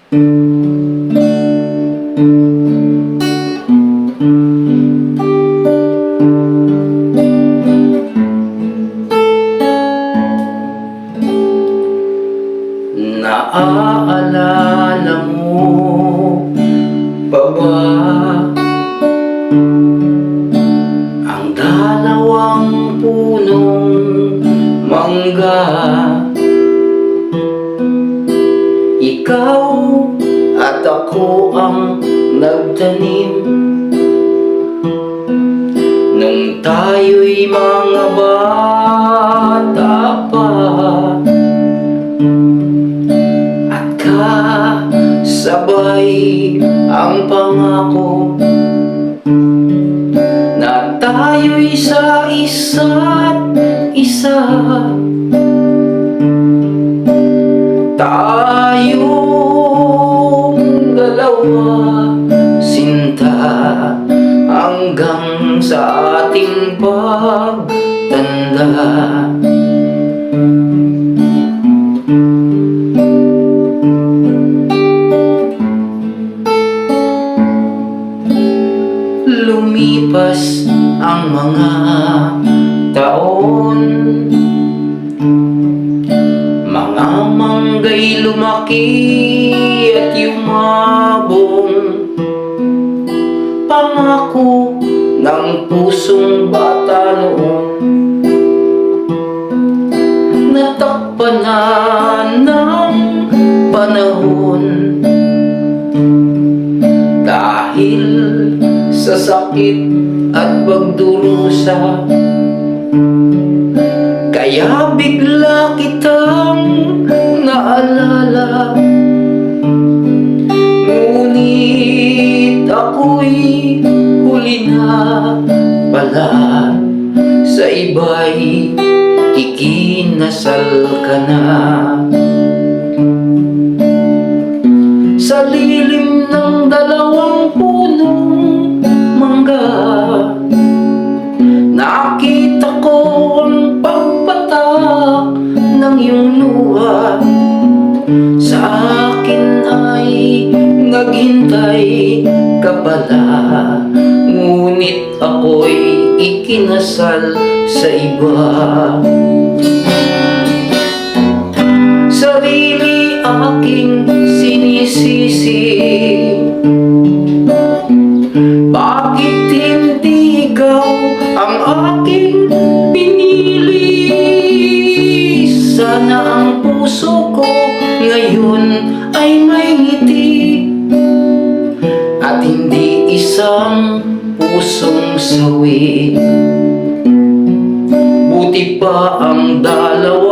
Naaalala mo pa ba ang dalawang punong mangga? Ikaw at ako ang nagtanim nung tayo'y mga bata pa, at kasabay ang pangako na tayo'y sa isa't isa. Tayong dalawa, sinta, hanggang sa ating pagtanda. Lumipas ang mga taon, mga manggay lumaki at yumabong, pangako ng pusong bata noon, natakpan na ng panahon dahil sa sakit at pagdurusa. Kaya bigla kitang naalala, ngunit ako'y huli na pala, sa iba'y ikinasal ka na. Sa lilim ng dalawang punong mangga, nakita ko ang pagpatak ng iyong luha. Sa akin ay naghintay ka pala, ngunit ako'y ikinasal sa iba. Sarili aking sinisisi, bakit hindi ikaw ang aking pinili? Sana ang puso ko ngayon ay may ngiti, at hindi isang pusong sawi. Buti pa ang dalawa